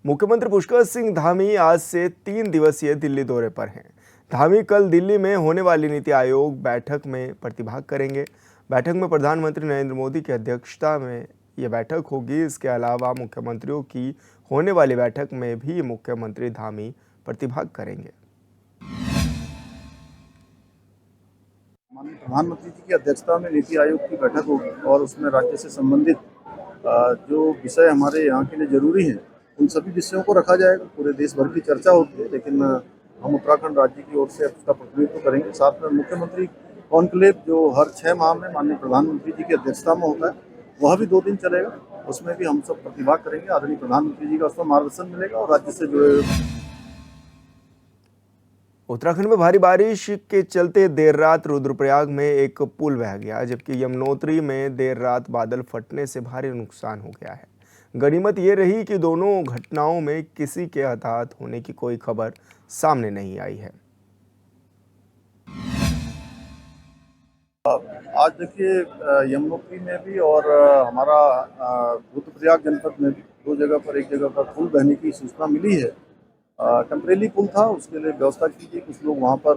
मुख्यमंत्री पुष्कर सिंह धामी आज से 3 दिवसीय दिल्ली दौरे पर हैं। धामी कल दिल्ली में होने वाली नीति आयोग बैठक में प्रतिभाग करेंगे। बैठक में प्रधानमंत्री नरेंद्र मोदी की अध्यक्षता में यह बैठक होगी। इसके अलावा मुख्यमंत्रियों की होने वाली बैठक में भी मुख्यमंत्री धामी प्रतिभाग करेंगे। माननीय प्रधानमंत्री जी की अध्यक्षता में नीति आयोग की बैठक होगी और उसमें राज्य से संबंधित जो विषय हमारे यहाँ के लिए जरूरी हैं उन सभी विषयों को रखा जाएगा। पूरे देश भर की चर्चा होती है, लेकिन हम उत्तराखंड राज्य की ओर से उसका प्रतिनिधित्व करेंगे। साथ में मुख्यमंत्री कॉन्क्लेव जो हर 6 माह में माननीय प्रधानमंत्री जी की अध्यक्षता में होता है, वह भी 2 दिन चलेगा। उसमें भी हम सब प्रतिभाग करेंगे। आदरणीय प्रधानमंत्री जी का उसमें मार्गदर्शन मिलेगा और राज्य से जुड़े। उत्तराखंड में भारी बारिश के चलते देर रात रुद्रप्रयाग में एक पुल बह गया, जबकि यमुनोत्री में देर रात बादल फटने से भारी नुकसान हो गया है। गनीमत ये रही कि दोनों घटनाओं में किसी के हताहत होने की कोई खबर सामने नहीं आई है। आज देखिए, यमुनोत्री में भी और हमारा रुद्रप्रयाग जनपद में भी 2 जगह पर, एक जगह पर पुल बहने की सूचना मिली है। टेम्परेरी पुल था, उसके लिए व्यवस्था की गई। कुछ लोग वहाँ पर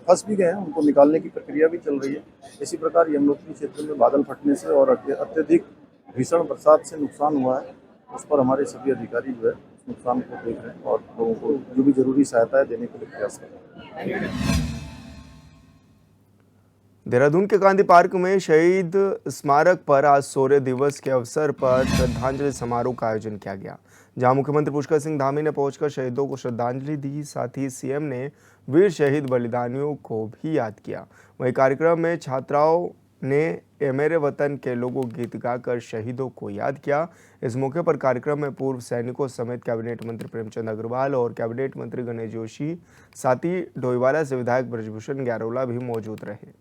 फंस भी गए हैं, उनको निकालने की प्रक्रिया भी चल रही है। इसी प्रकार यमुनोत्री क्षेत्र में बादल फटने से और अत्यधिक भीषण बरसात से नुकसान हुआ है। उस पर हमारे सभी अधिकारी जो है उस नुकसान को देख रहे हैं और लोगों को जो भी जरूरी सहायता है देने के लिए प्रयास कर रहे हैं। देहरादून के गांधी पार्क में शहीद स्मारक पर आज शौर्य दिवस के अवसर पर श्रद्धांजलि समारोह का आयोजन किया गया, जहां मुख्यमंत्री पुष्कर सिंह धामी ने पहुंचकर शहीदों को श्रद्धांजलि दी। साथ ही सीएम ने वीर शहीद बलिदानियों को भी याद किया। वहीं कार्यक्रम में छात्राओं ने ए मेरे वतन के लोगों गीत गाकर शहीदों को याद किया। इस मौके पर कार्यक्रम में पूर्व सैनिकों समेत कैबिनेट मंत्री प्रेमचंद अग्रवाल और कैबिनेट मंत्री गणेश जोशी, साथ ही डोईवाला से विधायक ब्रजभूषण ग्यारोला भी मौजूद रहे।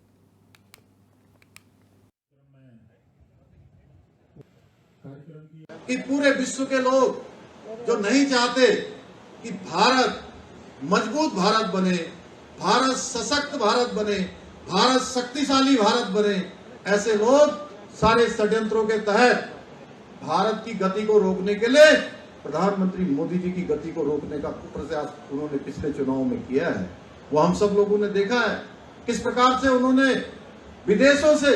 कि पूरे विश्व के लोग जो नहीं चाहते कि भारत मजबूत भारत बने, भारत सशक्त भारत बने, भारत शक्तिशाली भारत बने, ऐसे लोग सारे षड्यंत्रों के तहत भारत की गति को रोकने के लिए प्रधानमंत्री मोदी जी की गति को रोकने का प्रयास उन्होंने पिछले चुनाव में किया है। वो हम सब लोगों ने देखा है किस प्रकार से उन्होंने विदेशों से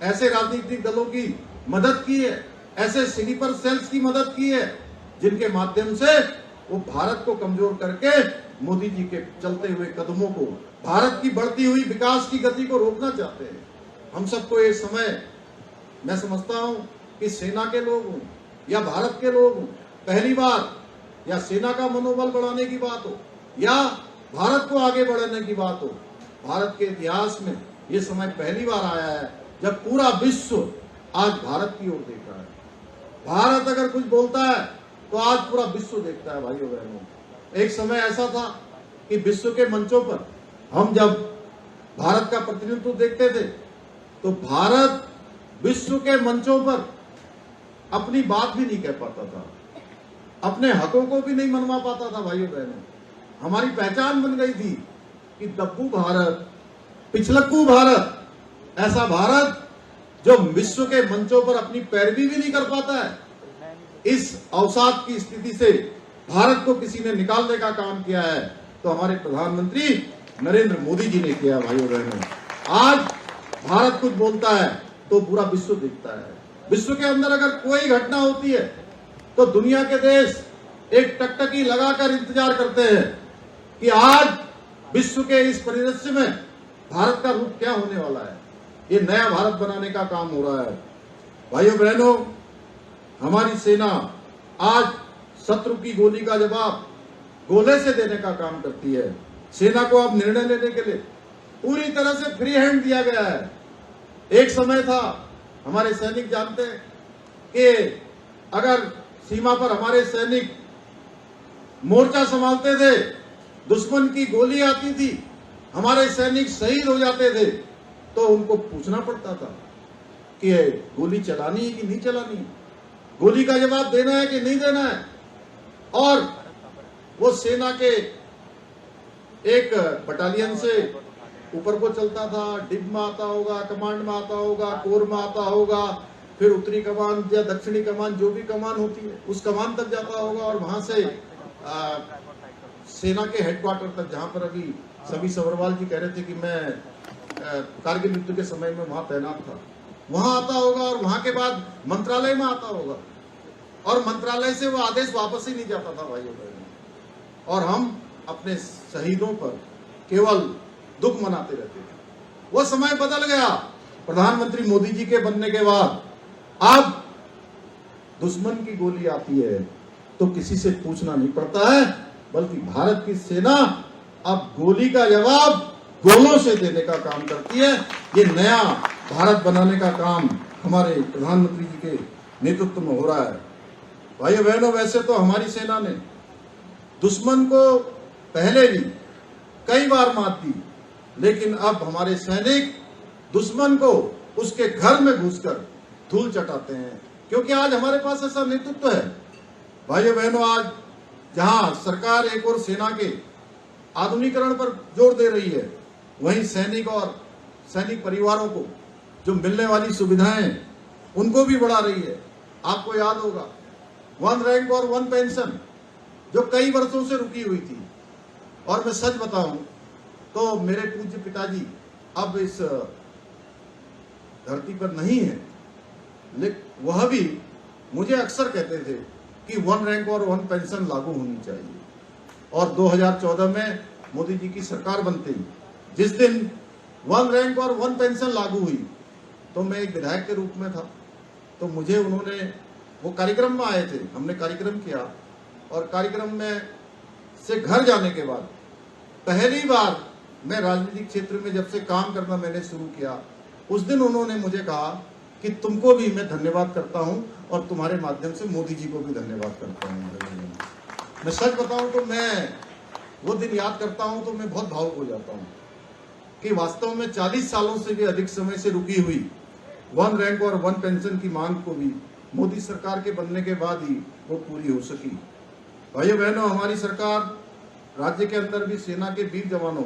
ऐसे राजनीतिक दलों की मदद की है, ऐसे स्लीपर सेल्स की मदद की है, जिनके माध्यम से वो भारत को कमजोर करके मोदी जी के चलते हुए कदमों को, भारत की बढ़ती हुई विकास की गति को रोकना चाहते हैं। हम सबको ये समय, मैं समझता हूं कि सेना के लोग हों या भारत के लोग हों, पहली बार या सेना का मनोबल बढ़ाने की बात हो या भारत को आगे बढ़ाने की बात हो, भारत के इतिहास में ये समय पहली बार आया है जब पूरा विश्व आज भारत की ओर देख रहा है। भारत अगर कुछ बोलता है तो आज पूरा विश्व देखता है। भाइयों बहनों, एक समय ऐसा था कि विश्व के मंचों पर हम जब भारत का प्रतिनिधित्व देखते थे तो भारत विश्व के मंचों पर अपनी बात भी नहीं कह पाता था, अपने हकों को भी नहीं मनवा पाता था। भाइयों बहनों, हमारी पहचान बन गई थी कि दब्बू भारत, पिछलक्कू भारत, ऐसा भारत जो विश्व के मंचों पर अपनी पैरवी भी नहीं कर पाता है। इस अवसाद की स्थिति से भारत को किसी ने निकालने का काम किया है तो हमारे प्रधानमंत्री नरेंद्र मोदी जी ने किया। भाइयों बहनों, आज भारत कुछ बोलता है तो पूरा विश्व देखता है। विश्व के अंदर अगर कोई घटना होती है तो दुनिया के देश एक टकटकी लगाकर इंतजार करते हैं कि आज विश्व के इस परिदृश्य में भारत का रूप क्या होने वाला है। ये नया भारत बनाने का काम हो रहा है। भाइयों बहनों, हमारी सेना आज शत्रु की गोली का जवाब गोले से देने का काम करती है। सेना को अब निर्णय लेने के लिए पूरी तरह से फ्री हैंड दिया गया है। एक समय था, हमारे सैनिक जानते हैं कि अगर सीमा पर हमारे सैनिक मोर्चा संभालते थे, दुश्मन की गोली आती थी, हमारे सैनिक शहीद हो जाते थे तो उनको पूछना पड़ता था कि गोली चलानी है कि नहीं चलानी है, गोली का जवाब देना है कि नहीं देना है। और वो सेना के एक बटालियन से ऊपर को चलता था, डिब में आता होगा, कमांड में आता होगा, कोर में आता होगा, फिर उत्तरी कमान या दक्षिणी कमान, जो भी कमान होती है उस कमान तक जाता होगा, और वहां से सेना के हेडक्वार्टर तक, जहां पर अभी सभी सभरवाल जी कह रहे थे कि मैं कारगिल युद्ध के समय में वहां तैनात था, वहां आता होगा, और वहां के बाद मंत्रालय में आता होगा, और मंत्रालय से वो आदेश वापस ही नहीं जाता था भाइयों बहनों, और हम अपने शहीदों पर केवल दुख मनाते रहते थे। वो समय बदल गया। प्रधानमंत्री मोदी जी के बनने के बाद अब दुश्मन की गोली आती है तो किसी से पूछना नहीं पड़ता है, बल्कि भारत की सेना अब गोली का जवाब गोलों से देने का काम करती है। ये नया भारत बनाने का काम हमारे प्रधानमंत्री जी के नेतृत्व में हो रहा है। भाइयों बहनों, वैसे तो हमारी सेना ने दुश्मन को पहले भी कई बार मात दी, लेकिन अब हमारे सैनिक दुश्मन को उसके घर में घुसकर धूल चटाते हैं, क्योंकि आज हमारे पास ऐसा नेतृत्व है। भाइयों बहनों, आज जहां सरकार एक और सेना के आधुनिकीकरण पर जोर दे रही है, वहीं सैनिक और सैनिक परिवारों को जो मिलने वाली सुविधाएं उनको भी बढ़ा रही है। आपको याद होगा 1 रैंक और 1 पेंशन जो कई वर्षों से रुकी हुई थी, और मैं सच बताऊं तो मेरे पूज्य पिताजी अब इस धरती पर नहीं है, लेकिन वह भी मुझे अक्सर कहते थे कि 1 रैंक और 1 पेंशन लागू होनी चाहिए। और 2014 में मोदी जी की सरकार बनते ही जिस दिन 1 रैंक और 1 पेंशन लागू हुई, तो मैं एक विधायक के रूप में था, तो मुझे उन्होंने, वो कार्यक्रम में आए थे, हमने कार्यक्रम किया, और कार्यक्रम में से घर जाने के बाद पहली बार मैं राजनीतिक क्षेत्र में जब से काम करना मैंने शुरू किया, उस दिन उन्होंने मुझे कहा कि तुमको भी मैं धन्यवाद करता हूं, और तुम्हारे माध्यम से मोदी जी को भी धन्यवाद करता हूं। मैं सच बताऊं तो मैं वो दिन याद करता हूं तो मैं बहुत भावुक हो जाता हूं कि वास्तव में 40 सालों से भी अधिक समय से रुकी हुई 1 रैंक और 1 पेंशन की मांग को भी मोदी सरकार के बनने के बाद ही वो पूरी हो सकी। भाइयों बहनों, हमारी सरकार राज्य के अंदर भी सेना के वीर जवानों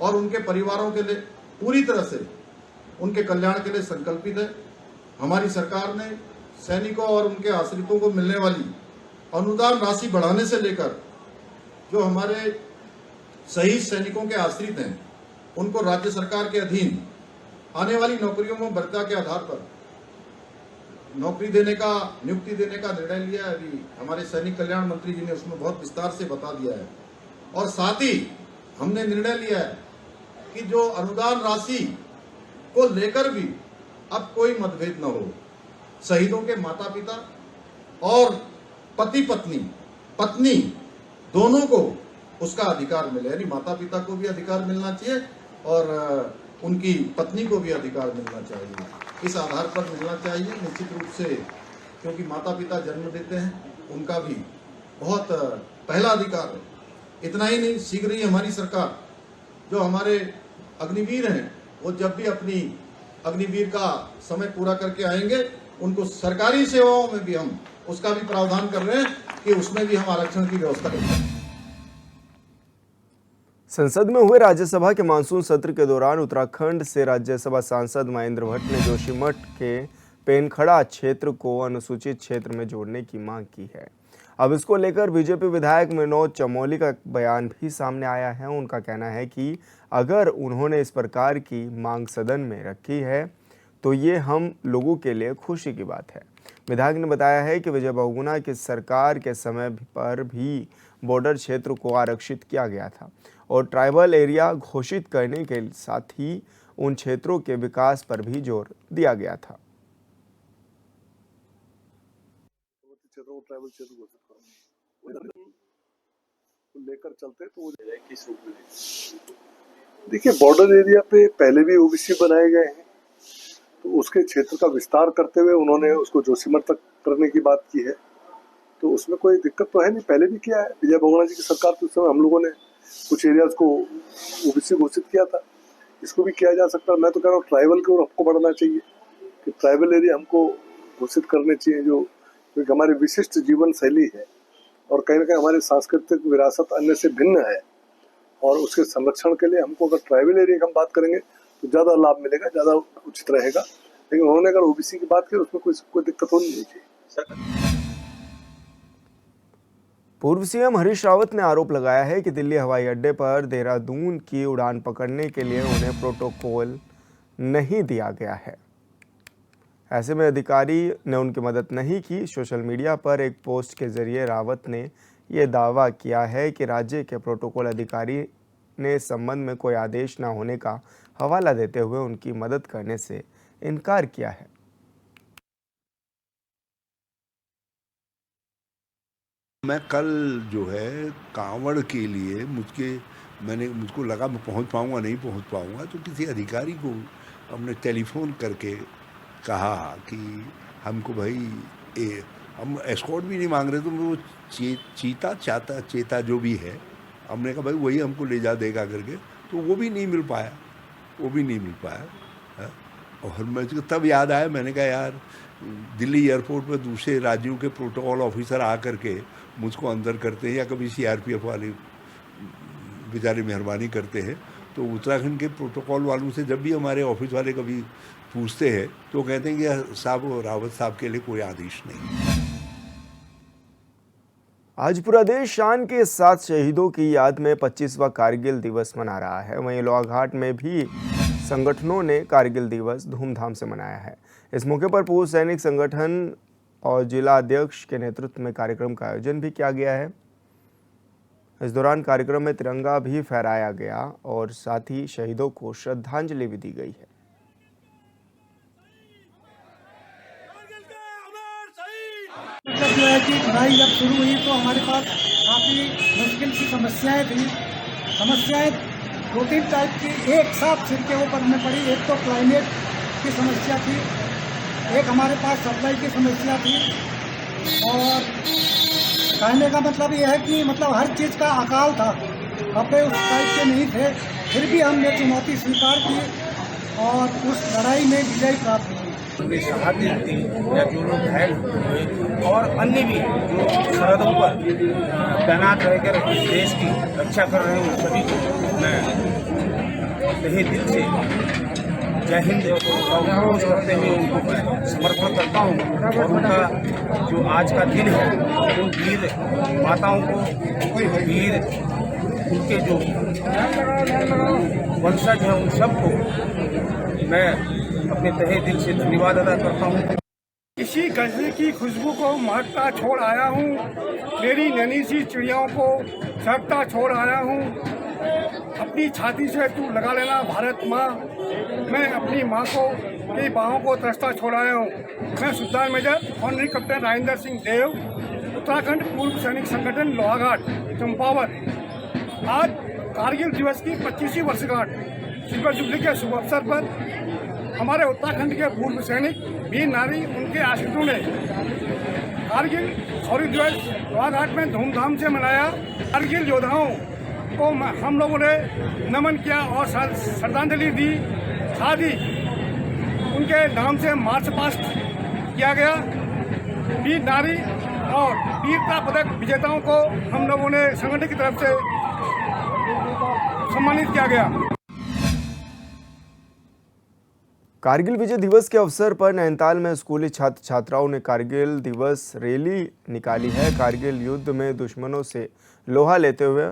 और उनके परिवारों के लिए पूरी तरह से उनके कल्याण के लिए संकल्पित है। हमारी सरकार ने सैनिकों और उनके आश्रितों को मिलने वाली अनुदान राशि बढ़ाने से लेकर जो हमारे शहीद सैनिकों के आश्रित हैं उनको राज्य सरकार के अधीन आने वाली नौकरियों में वरीयता के आधार पर नौकरी देने का, नियुक्ति देने का निर्णय लिया है। अभी हमारे सैनिक कल्याण मंत्री जी ने उसमें बहुत विस्तार से बता दिया है, और साथ ही हमने निर्णय लिया है कि जो अनुदान राशि को लेकर भी अब कोई मतभेद न हो। शहीदों के माता पिता और पति पत्नी दोनों को उसका अधिकार मिले, यानी माता पिता को भी अधिकार मिलना चाहिए और उनकी पत्नी को भी अधिकार मिलना चाहिए। इस आधार पर मिलना चाहिए निश्चित रूप से, क्योंकि माता पिता जन्म देते हैं, उनका भी बहुत पहला अधिकार है। इतना ही नहीं, शीघ्र ही हमारी सरकार जो हमारे अग्निवीर हैं वो जब भी अपनी अग्निवीर का समय पूरा करके आएंगे, उनको सरकारी सेवाओं में भी हम उसका भी प्रावधान कर रहे हैं कि उसमें भी हम आरक्षण की व्यवस्था करेंगे। संसद में हुए राज्यसभा के मानसून सत्र के दौरान उत्तराखंड से राज्यसभा सांसद महेंद्र भट्ट ने जोशीमठ के पेनखड़ा क्षेत्र को अनुसूचित क्षेत्र में जोड़ने की मांग की है। अब इसको लेकर बीजेपी विधायक मनोज चमोली का बयान भी सामने आया है। उनका कहना है कि अगर उन्होंने इस प्रकार की मांग सदन में रखी है तो ये हम लोगों के लिए खुशी की बात है। विधायक ने बताया है कि विजय बहुगुणा की सरकार के समय पर भी बॉर्डर क्षेत्र को आरक्षित किया गया था और ट्राइबल एरिया घोषित करने के साथ ही उन क्षेत्रों के विकास पर भी जोर दिया गया था। ट्राइबल क्षेत्र घोषित लेकर चलते तो किस रूप में? देखिए, बॉर्डर एरिया पे पहले भी ओबीसी बनाए गए हैं, तो उसके क्षेत्र का विस्तार करते हुए उन्होंने उसको जोशीमठ तक करने की बात की है, तो उसमें कोई दिक्कत तो है नहीं। पहले भी किया है विजय बहुगुणा जी की सरकार के समय, हम लोगों ने कुछ एरियाज को ओबीसी घोषित किया था, इसको भी किया जा सकता है। मैं तो कह रहा हूँ ट्राइबल की ओर हमको बढ़ना चाहिए कि ट्राइबल एरिया हमको घोषित करने चाहिए, जो क्योंकि हमारी विशिष्ट जीवन शैली है और कहीं ना कहीं हमारी सांस्कृतिक विरासत अन्य से भिन्न है, और उसके संरक्षण के लिए हमको अगर ट्राइबल एरिया की हम बात करेंगे तो ज़्यादा लाभ मिलेगा, ज़्यादा उचित रहेगा। लेकिन उन्होंने अगर ओबीसी की बात की उसमें कोई दिक्कत होनी नहीं चाहिए। पूर्व सीएम हरीश रावत ने आरोप लगाया है कि दिल्ली हवाई अड्डे पर देहरादून की उड़ान पकड़ने के लिए उन्हें प्रोटोकॉल नहीं दिया गया है। ऐसे में अधिकारी ने उनकी मदद नहीं की। सोशल मीडिया पर एक पोस्ट के जरिए रावत ने यह दावा किया है कि राज्य के प्रोटोकॉल अधिकारी ने इस संबंध में कोई आदेश न होने का हवाला देते हुए उनकी मदद करने से इनकार किया है। मैं कल जो है कांवड़ के लिए मुझको लगा मैं पहुंच पाऊंगा नहीं पहुंच पाऊंगा, तो किसी अधिकारी को हमने टेलीफोन करके कहा कि हमको भाई हम एस्कॉर्ट भी नहीं मांग रहे, तो वो चीता जो भी है, हमने कहा भाई वही हमको ले जा देगा करके, तो वो भी नहीं मिल पाया। और मुझको तब याद आया, मैंने कहा यार दिल्ली एयरपोर्ट पर दूसरे राज्यों के प्रोटोकॉल ऑफिसर आ करके मुझको अंदर करते हैं, या कभी सीआरपीएफ वाले बेचारे मेहरबानी करते हैं, तो उत्तराखंड के प्रोटोकॉल वालों से जब भी हमारे ऑफिस वाले कभी पूछते हैं तो कहते हैं कि साहब रावत साहब के लिए कोई आदेश नहीं। आज पूरा देश शान के साथ शहीदों की याद में 25वां कारगिल दिवस मना रहा है। वहीं लोहाघाट में भी संगठनों ने कारगिल दिवस धूमधाम से मनाया है। इस मौके पर पूर्व सैनिक संगठन और जिला अध्यक्ष के नेतृत्व में कार्यक्रम का आयोजन भी किया गया है। इस दौरान कार्यक्रम में तिरंगा भी फहराया गया और साथ ही शहीदों को श्रद्धांजलि भी दी गई है। मतलब जो है कि लड़ाई जब शुरू हुई तो हमारे पास काफ़ी मुश्किल की समस्याएं थी। समस्याएं 2-3 टाइप की एक साथ सिर के ऊपर में पड़ी। एक तो क्लाइमेट की समस्या थी, एक हमारे पास सप्लाई की समस्या थी, और कहने का मतलब ये है कि मतलब हर चीज़ का अकाल था। कपड़े उस टाइप के नहीं थे, फिर भी हमने चुनौती स्वीकार की और उस लड़ाई में विजय प्राप्त की। उनकी शहादत थी या जो लोग घायल हुए और अन्य भी जो सरहदों पर तैनात रहकर इस देश की रक्षा कर रहे हैं, उन सभी को मैं तहे दिल से जय हिंद और घोष करते हुए उनको मैं समर्पण करता हूँ। और उनका जो आज का दिन है, उन वीर माताओं को, वीर उनके जो वंशज हैं, उन सबको मैं अपने तहे दिल से धन्यवाद अदा करता हूँ। इसी गजरे की खुशबू को महकता छोड़ आया हूँ, मेरी नन्ही सी चिड़ियाओं को सहकता छोड़ आया हूँ। अपनी छाती से तू लगा लेना भारत माँ, मैं अपनी माँ को की बाहों को तरसता छोड़ आया हूँ। मैं सुल्तान major honorary captain Rajendra Singh Dev, Uttarakhand पूर्व सैनिक संगठन लोहाघाट चंपावत। आज कारगिल दिवस की 25वीं वर्षगांठ सिल्वर जुबली के शुभ अवसर पर हमारे उत्तराखंड के पूर्व सैनिक, वीर नारी, उनके आश्रितों ने कारगिल शौर्य दिवस लोहाघाट में धूमधाम से मनाया। कारगिल योद्धाओं को हम लोगों ने नमन किया और श्रद्धांजलि दी। साथ ही उनके नाम से मार्च पास्ट किया गया। वीर नारी और वीरता पदक विजेताओं को हम लोगों ने संगठन की तरफ से सम्मानित किया गया। कारगिल विजय दिवस के अवसर पर नैनीताल में स्कूली छात्र छात्राओं ने कारगिल दिवस रैली निकाली है। कारगिल युद्ध में दुश्मनों से लोहा लेते हुए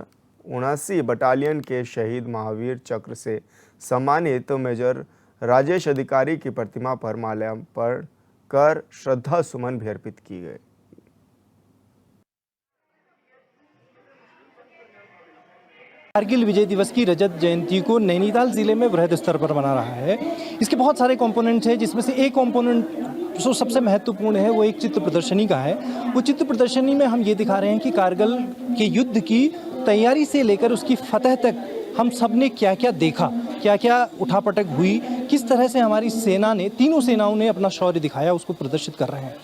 79 बटालियन के शहीद महावीर चक्र से सम्मानित मेजर राजेश अधिकारी की प्रतिमा पर माल्यार्पण कर श्रद्धा सुमन भी अर्पित की गए। कारगिल विजय दिवस की रजत जयंती को नैनीताल जिले में वृहद स्तर पर मना रहा है। इसके बहुत सारे कंपोनेंट्स हैं, जिसमें से एक कंपोनेंट जो सबसे महत्वपूर्ण है वो एक चित्र प्रदर्शनी का है। वो चित्र प्रदर्शनी में हम ये दिखा रहे हैं कि कारगिल के युद्ध की तैयारी से लेकर उसकी फतह तक हम सब ने क्या क्या देखा, क्या क्या उठापटक हुई, किस तरह से हमारी सेना ने, तीनों सेनाओं ने अपना शौर्य दिखाया, उसको प्रदर्शित कर रहे हैं।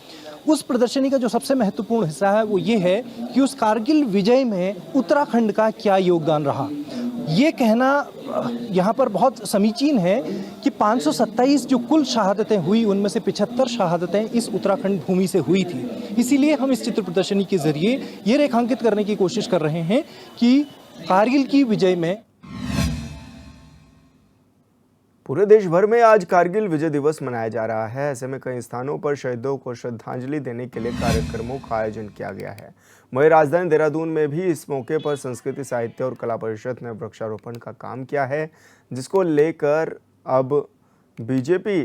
उस प्रदर्शनी का जो सबसे महत्वपूर्ण हिस्सा है वो ये है कि उस कारगिल विजय में उत्तराखंड का क्या योगदान रहा। ये कहना यहाँ पर बहुत समीचीन है कि 527 जो कुल शहादतें हुई, उनमें से 75 शहादतें इस उत्तराखंड भूमि से हुई थी। इसीलिए हम इस चित्र प्रदर्शनी के जरिए ये रेखांकित करने की कोशिश कर रहे हैं कि कारगिल की विजय में पूरे देश भर में आज कारगिल विजय दिवस मनाया जा रहा है। ऐसे में कई स्थानों पर शहीदों को श्रद्धांजलि देने के लिए कार्यक्रमों का आयोजन किया गया है। वहीं राजधानी देहरादून में भी इस मौके पर संस्कृति साहित्य और कला परिषद ने वृक्षारोपण का काम किया है, जिसको लेकर अब बीजेपी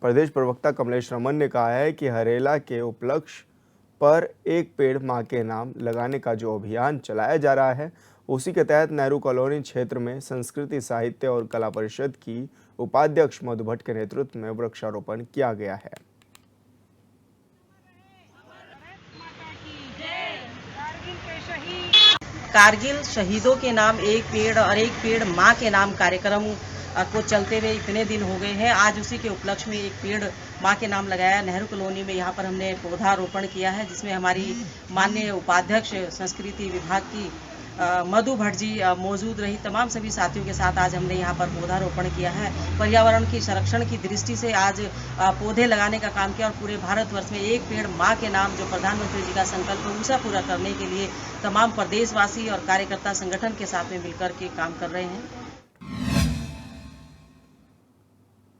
प्रदेश प्रवक्ता कमलेश रमन ने कहा है कि हरेला के उपलक्ष्य पर एक पेड़ मां के नाम लगाने का जो अभियान चलाया जा रहा है, उसी के तहत नेहरू कॉलोनी क्षेत्र में संस्कृति साहित्य और कला परिषद की उपाध्यक्ष मधु भट्ट के नेतृत्व में वृक्षारोपण किया गया है। कारगिल शहीदों के नाम एक पेड़ और एक पेड़ मां के नाम कार्यक्रम को चलते हुए इतने दिन हो गए हैं। आज उसी के उपलक्ष्य में एक पेड़ मां के नाम लगाया। नेहरू कॉलोनी में यहाँ पर हमने पौधारोपण किया है, जिसमें हमारी माननीय उपाध्यक्ष संस्कृति विभाग की मधु भट्ट जी मौजूद रही। तमाम सभी साथियों के साथ आज हमने यहाँ पर पौधारोपण किया है। पर्यावरण की संरक्षण की दृष्टि से आज पौधे लगाने का काम किया और पूरे भारतवर्ष में एक पेड़ मां के नाम जो प्रधानमंत्री जी का संकल्प है उसे पूरा करने के लिए तमाम प्रदेशवासी और कार्यकर्ता संगठन के साथ में मिलकर के काम कर रहे हैं।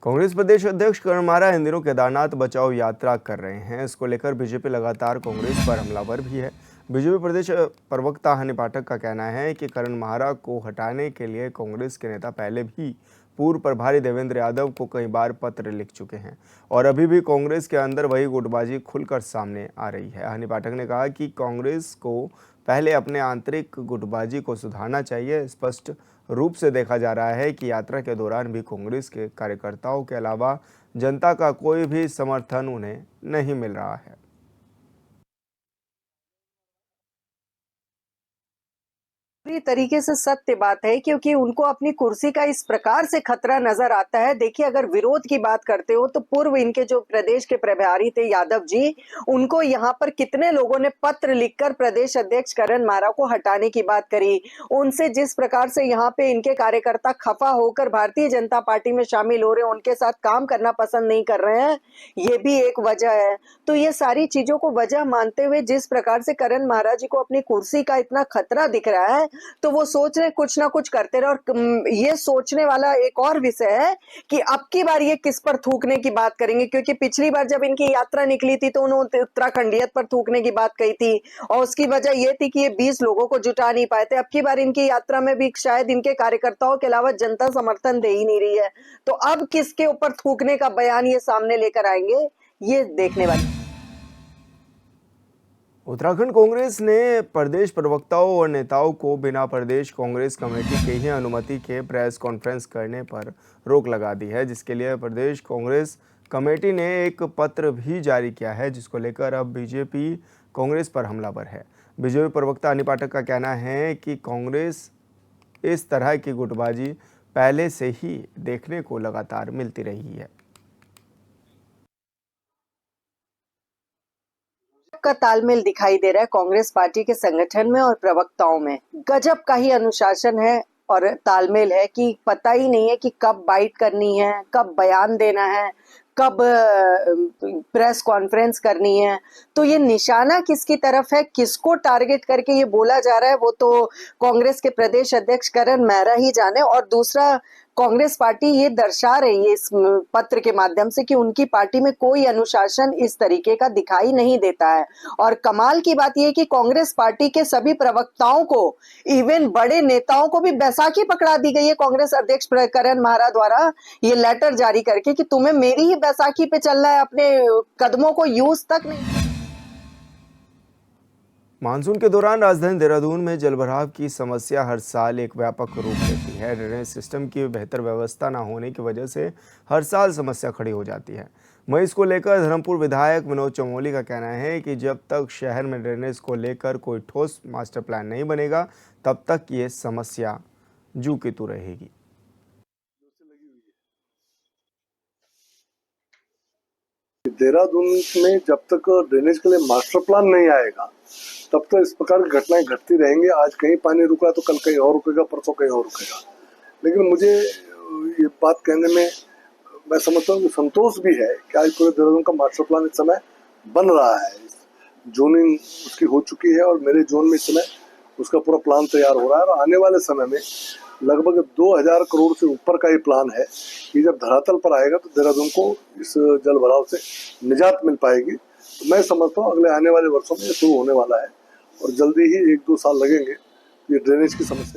कांग्रेस प्रदेश अध्यक्ष करण मारा इन दिनों केदारनाथ बचाओ यात्रा कर रहे हैं। इसको लेकर बीजेपी लगातार कांग्रेस पर हमलावर भी है। बीजेपी प्रदेश प्रवक्ता हनी पाठक का कहना है कि करण मारा को हटाने के लिए कांग्रेस के नेता पहले भी पूर्व प्रभारी देवेंद्र यादव को कई बार पत्र लिख चुके हैं और अभी भी कांग्रेस के अंदर वही गुटबाजी खुलकर सामने आ रही है। हनी पाठक ने कहा कि कांग्रेस को पहले अपने आंतरिक गुटबाजी को सुधारना चाहिए। स्पष्ट रूप से देखा जा रहा है कि यात्रा के दौरान भी कांग्रेस के कार्यकर्ताओं के अलावा जनता का कोई भी समर्थन उन्हें नहीं मिल रहा है। पूरी तरीके से सत्य बात है, क्योंकि उनको अपनी कुर्सी का इस प्रकार से खतरा नजर आता है। देखिए, अगर विरोध की बात करते हो तो पूर्व इनके जो प्रदेश के प्रभारी थे यादव जी, उनको यहाँ पर कितने लोगों ने पत्र लिखकर प्रदेश अध्यक्ष करण मारा को हटाने की बात करी। उनसे जिस प्रकार से यहाँ पे इनके कार्यकर्ता खफा होकर भारतीय जनता पार्टी में शामिल हो रहे हैं, उनके साथ काम करना पसंद नहीं कर रहे हैं, ये भी एक वजह है। तो ये सारी चीजों को वजह मानते हुए जिस प्रकार से करण मारा जी को अपनी कुर्सी का इतना खतरा दिख रहा है, तो वो सोच रहे कुछ ना कुछ करते रहे। और ये सोचने वाला एक और विषय है कि अब की बार ये किस पर थूकने की बात करेंगे, क्योंकि पिछली बार जब इनकी यात्रा निकली थी तो उन्होंने उत्तराखंडियत पर थूकने की बात कही थी और उसकी वजह ये थी कि ये 20 लोगों को जुटा नहीं पाए थे। अब की बार इनकी यात्रा में भी शायद इनके कार्यकर्ताओं के अलावा जनता समर्थन दे ही नहीं रही है, तो अब किसके ऊपर थूकने का बयान ये सामने लेकर आएंगे, ये देखने वाले। उत्तराखंड कांग्रेस ने प्रदेश प्रवक्ताओं और नेताओं को बिना प्रदेश कांग्रेस कमेटी के ही अनुमति के प्रेस कॉन्फ्रेंस करने पर रोक लगा दी है, जिसके लिए प्रदेश कांग्रेस कमेटी ने एक पत्र भी जारी किया है, जिसको लेकर अब बीजेपी कांग्रेस पर हमलावर है। बीजेपी प्रवक्ता हनी पाठक का कहना है कि कांग्रेस इस तरह की गुटबाजी पहले से ही देखने को लगातार मिलती रही है। का तालमेल दिखाई दे रहा है कांग्रेस पार्टी के संगठन में और प्रवक्ताओं में। गजब का ही अनुशासन है और तालमेल है कि पता ही नहीं है कि कब बाइट करनी है, कब बयान देना है, कब प्रेस कॉन्फ्रेंस करनी है। तो ये निशाना किसकी तरफ है, किसको टारगेट करके ये बोला जा रहा है, वो तो कांग्रेस के प्रदेश अध्यक्ष करण मेहरा ही जाने। और दूसरा, कांग्रेस पार्टी ये दर्शा रही है इस पत्र के माध्यम से कि उनकी पार्टी में कोई अनुशासन इस तरीके का दिखाई नहीं देता है। और कमाल की बात यह है कि कांग्रेस पार्टी के सभी प्रवक्ताओं को, इवन बड़े नेताओं को भी बैसाखी पकड़ा दी गई है कांग्रेस अध्यक्ष करण मेहरा द्वारा ये लेटर जारी करके कि तुम्हें मेरी ही बैसाखी पे चलना है, अपने कदमों को यूज तक नहीं। मानसून के दौरान राजधानी देहरादून में जलभराव की समस्या हर साल एक व्यापक रूप लेती है। ड्रेनेज सिस्टम की बेहतर व्यवस्था न होने की वजह से हर साल समस्या खड़ी हो जाती है। वहीं इसको लेकर धर्मपुर विधायक विनोद चमोली का कहना है कि जब तक शहर में ड्रेनेज को लेकर कोई ठोस मास्टर प्लान नहीं बनेगा, तब तक ये समस्या जू की तू रहेगी। देहरादून में जब तक ड्रेनेज के लिए मास्टर प्लान नहीं आएगा, तब तो इस प्रकार की घटनाएं घटती रहेंगी। आज कहीं पानी रुका तो कल कहीं और रुकेगा, परसों कहीं और रुकेगा। लेकिन मुझे ये बात कहने में मैं समझता हूँ कि संतोष भी है कि आज पूरे देहरादून का मास्टर प्लान इस समय बन रहा है। जोनिंग उसकी हो चुकी है और मेरे जोन में इस समय उसका पूरा प्लान तैयार हो रहा है और आने वाले समय में लगभग 2000 करोड़ से ऊपर का ये प्लान है कि जब धरातल पर आएगा तो देहरादून को इस जल भराव से निजात मिल पाएगी। तो मैं समझता हूँ अगले आने वाले वर्षों में ये शुरू होने वाला है और जल्दी ही 1-2 साल लगेंगे ये ड्रेनेज की समस्या